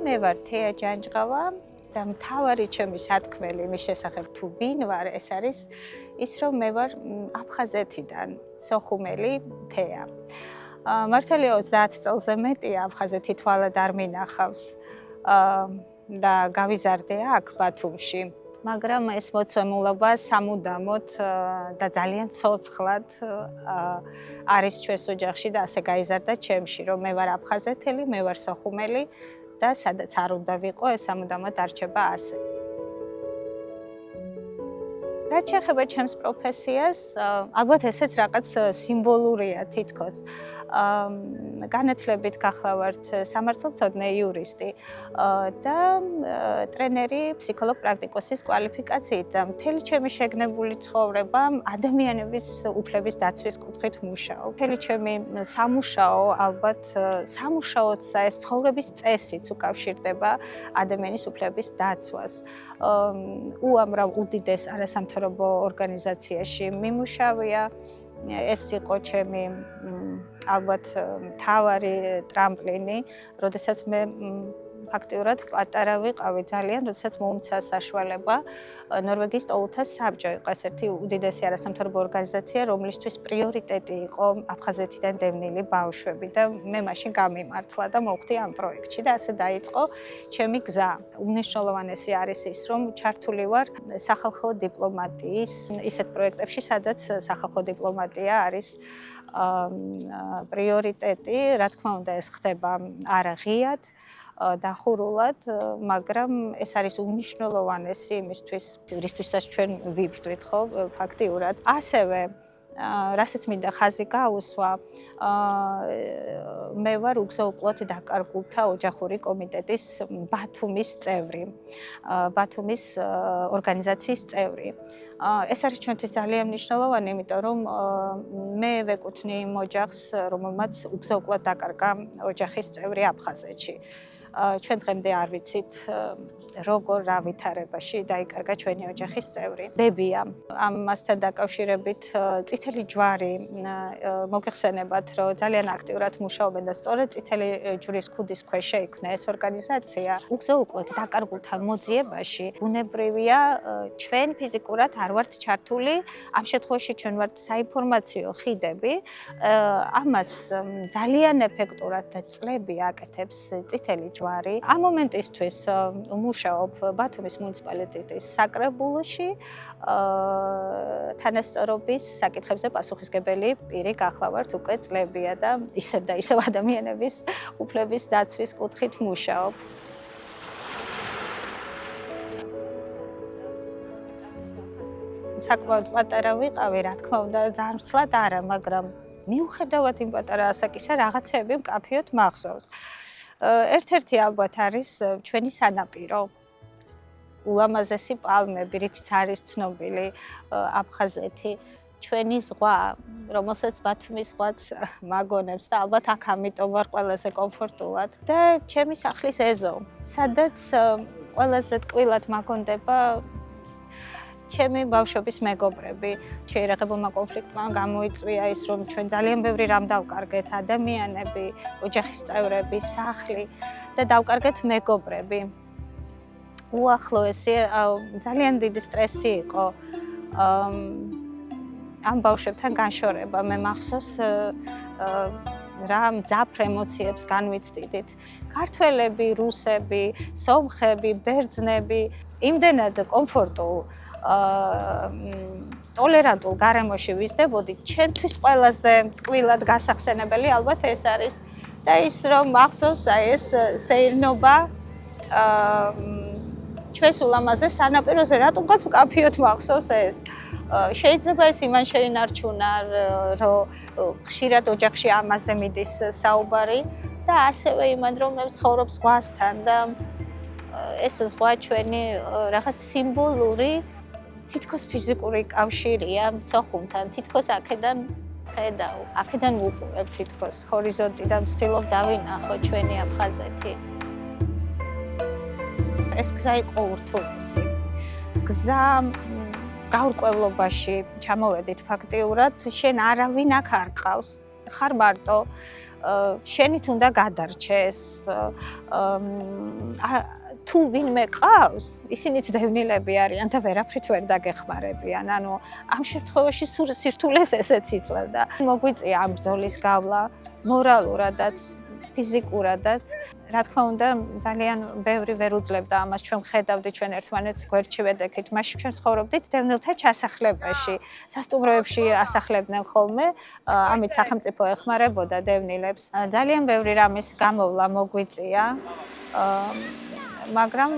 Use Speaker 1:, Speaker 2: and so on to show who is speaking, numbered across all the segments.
Speaker 1: მე ვარ თეა ჯანჯღავა და მთავარი ჩემი სათქმელი იმის შესახებ თუ ვინ ვარ, ეს არის ის, რომ მე ვარ აფხაზეთიდან, სოხუმელი თეა. მართალია 30 წელზე მეტია აფხაზეთი თვალად არ მინახავს და გავიზარდე აქ ბათუმში. მაგრამ ეს მოცემულობა სამუდამოდ და ძალიან ცოცხლად არის ჩვენს ოჯახში და ასე გაიზარდა ჩემში, რომ მე ვარ აფხაზეთელი, მე ვარ სოხუმელი და სადაც არ უნდა ვიყო, ეს სამუდამოდ არჩება ასე. რაც შეეხება ჩემს პროფესიას, ალბათ ესეც რაღაც სიმბოლურია თითქოს. განათლებით გახლავართ სამართალმცოდნე იურისტი და ტრენერი ფსიქოლოგ-პრაქტიკოსის კვალიფიკაციით და მთელი ჩემი შეგნებული ცხოვრება ადამიანების უფლების დაცვის კუთხით მუშაობ. მთელი ჩემი სამუშაო, ალბათ სამუშაოც ეს ცხოვრების წესიც უკავშირდება ადამიანის უფლების დაცვას. უამრავ უდიდეს არასამთავრობო ორგანიზაციაში მიმუშავია. ეს იყო ჩემი ალბათ მთავარი ტრამპლინი, როდესაც მე ფაქტიურად პატარა ვიყავი ძალიან, როდესაც მომცა საშუალება ნორვეგიის ტოლთა საბჭო იყო ერთ-ერთი უდიდესი არასამთავრობო ორგანიზაცია, რომლისთვის პრიორიტეტი იყო აფხაზეთიდან დევნილი ბავშვები და მე მაშინ გამიმართლა და მოვხდი ამ პროექტში და ასე დაიწყო ჩემი გზა. უმნიშვნელოვანესი არის ის, რომ ჩართული ვარ სახალხო დიპლომატიის ისეთ პროექტებში, სადაც სახალხო დიპლომატია არის პრიორიტეტი, რა თქმა უნდა, ეს ხდება არა ღიად დახურულად, მაგრამ ეს არის უმნიშვნელოვანესი იმისთვის, რისთვისაც ჩვენ ვიბრძვით ხო ფაქტიურად. ასევე რასაც მინდა ხაზი გაუსვა, მე ვარ უგზო-უკვლოდ დაკარგულთა ოჯახური კომიტეტის ბათუმის წევრი, ბათუმის ორგანიზაციის წევრი. ეს არის ჩვენთვის ძალიან მნიშვნელოვანი, იმიტომ რომ მე ვეკუთვნი იმ ოჯახს, რომელმაც უგზო-უკვლოდ დაკარგა ოჯახის წევრი აფხაზეთში. ჩვენ დღემდე არ ვიცით როგორ რა ვითარებაში დაიკარგა ჩვენი ოჯახის წევრი. ბებია ამასთან დაკავშირებით წითელი ჯვარი მოგეხსენებათ, რომ ძალიან აქტიურად მუშაობენ და სწორედ წითელი ჯვრის ქუდის ქვეშ შეიქმნა ეს ორგანიზაცია. უგზო-უკვლოდ დაკარგულთა მოძიებაში ბუნებრივია ჩვენ ფიზიკურად არ ვართ ჩართული, ამ შემთხვევაში ჩვენ ვართ საინფორმაციო ხიდები. ამას ძალიან ეფექტურად და წლები აკეთებს წითელი ჯვარი. ამ მომენტისთვის მუშაობ ბათუმის მუნიციპალიტეტის საკრებულოში თანასწორობის საკითხებზე პასუხისმგებელი პირი გახლავართ უკვე წლებია და ისევ და ისევ ადამიანების უფლების დაცვის კუთხით მუშაობ. საკმაოდ პატარა ვიყავი, რა თქმა უნდა, ძალიან მსლად არა, მაგრამ მიუხედავად იმ პატარა ასაკისა, რაღაცეები მკაფიოდ მახსოვს. ერთ-ერთი ალბათ არის ჩვენი სანაპირო. ულამაზესი პალმები, რითიც არის ცნობილი აფხაზეთი, ჩვენი ზღვა, რომელსაც ბათუმის ზღვაც მაგონებს და ალბათ აქ ამიტომ ვარ ყველაზე კომფორტულად და ჩემი სახლის ეზო, სადაც ყველაზე ტკბილად მაგონდება ჩემი ბავშვობის მეგობრები. შეერაღებულმა კონფლიქტმა გამოიწვია ის, რომ ჩვენ ძალიან ბევრი რამ დავკარგეთ, ადამიანები, ოჯახის წევრები, სახლი და დავკარგეთ მეგობრები. უახლოესი ძალიან დიდი სტრესი იყო ამ ბავშვებთან განშორება. მე მახსოვს რა მძაფრ ემოციებს განვიცდით. ქართველები, რუსები, სომხები, ბერძნები იმდენად კომფორტულ ტოლერანტულ გარემოში ვიზრდებოდით, ჩემთვის ყველაზე ტკბილად გასახსენებელი ალბათ ეს არის და ის რომ მახსოვს ეს სეირნობა ჩვენს ულამაზეს სანაპიროზე, რატომღაც მკაფიოდ მახსოვს ეს. შეიძლება ეს იმან შეინარჩუნა, რომ ხშირად ოჯახში ამაზე მიდის საუბარი და ასევე იმან რომ მე ვცხოვრობ ზღვასთან და ეს ზღვა ჩვენი რაღაც სიმბოლური თითქოს ფიზიკური კავშირია სოხუმთან, თითქოს აქედან ხედავ, აქედან ვუყურებ თითქოს ჰორიზონტიდან ვცდილობ დავინახო ჩვენი აფხაზეთი. ეს გზა იყო ურთულესი. გზა გაურკვევლობაში ჩამოვედით ფაქტიურად, შენ არავინ აქ არ ყავს. ხარ მარტო, შენით უნდა გადარჩეს, თუ ვინმე ყავს, ისინიც დევნილები არიან და ვერაფრით ვერ დაგეხმარებიან. ანუ ამ შემთხვევაში სირთულეს ესეც იწევდა. მოგვიწია ამ ბრძოლის გავლა მორალურადაც, ფიზიკურადაც. რა თქმა უნდა, ძალიან ბევრი ვერ უძლებდა ამას. ჩვენ ვხედავდით ჩვენ ერთმანეთს გვერდში ვედექით. მაშინ ჩვენ ცხოვრობდით დევნილთა ჩასახლებაში. სასტუმროებში ასახლებდნენ ხოლმე, ამით სახელმწიფო ეხმარებოდა დევნილებს. ძალიან ბევრი რამის გამოვლა მოგვიწია. მაგრამ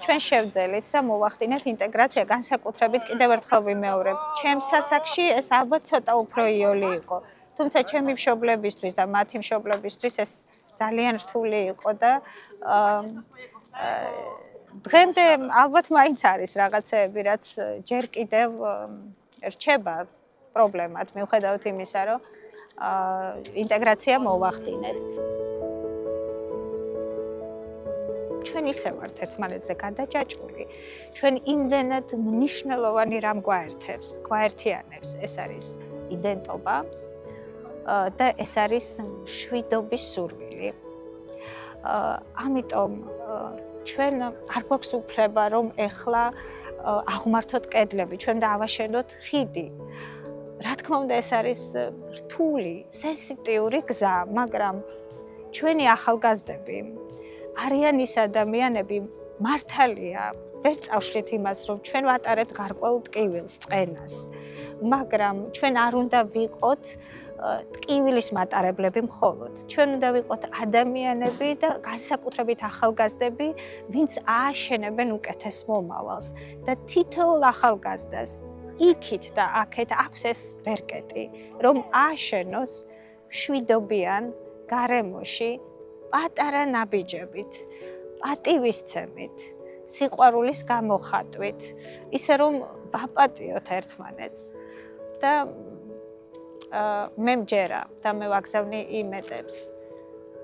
Speaker 1: ჩვენ შევძელით და მოვახდინეთ ინტეგრაცია, განსაკუთრებით კიდევ ერთხელ ვიმეორებ. ჩემს სასაკში ეს ალბათ ცოტა უფრო იოლი იყო. თუმცა ჩემი მშობლებისთვის და მათი მშობლებისთვის ეს ძალიან რთული იყო და დღემდე ალბათ მაინც არის რაღაცეები, რაც ჯერ კიდევ რჩება პრობლემად, მიუხედავად იმისა, რომ ინტეგრაცია მოვახდინეთ. ჩვენ ისე ვართ ერთმანეთზე გადაჯაჭვული, ჩვენ იმდენად მნიშვნელოვანი რამ გვაერთებს, გვაერთიანებს, ეს არის იდენტობა და ეს არის მშვიდობის სურვილი. ამიტომ ჩვენ არ გვაქვს უფლება, რომ ეხლა აღმართოთ კედლები, ჩვენ დავაშენოთ ხიდი. რა თქმა უნდა, ეს არის რთული, სენსიტიური გზა, მაგრამ ჩვენი ახალგაზრდები არიან ის ადამიანები, მართალია, ვერ წავშლით იმას, რომ ჩვენ ვატარებთ გარკვეულ ტკივილს, წყენას. მაგრამ ჩვენ არ უნდა ვიყოთ ტკივილის მატარებლები მხოლოდ. ჩვენ უნდა ვიყოთ ადამიანები და განსაკუთრებით ახალგაზრდები, ვინც ააშენებენ უკეთეს მომავალს. და თითოეულ ახალგაზრდას იქით და აქეთ აქვს ეს ბერკეტი, რომ ააშენოს მშვიდობიან გარემოში, პატარა ნაბიჯებით, პატივისცემით, სიყვარულის გამოხატვით, ისე რომ ვაპატიოთ ერთმანეთს და მე მჯერა და მე ვაგზავნი იმედებს.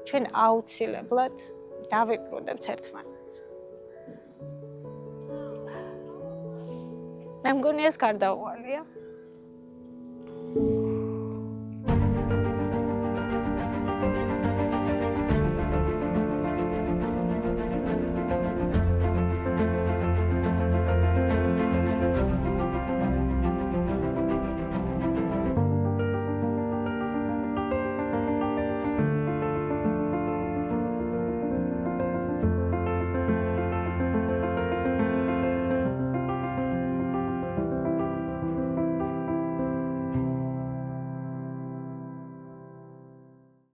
Speaker 1: ჩვენ აუცილებლად დავიბრუნებთ ერთმანეთს. მე მგონი ეს გარდაუვალია.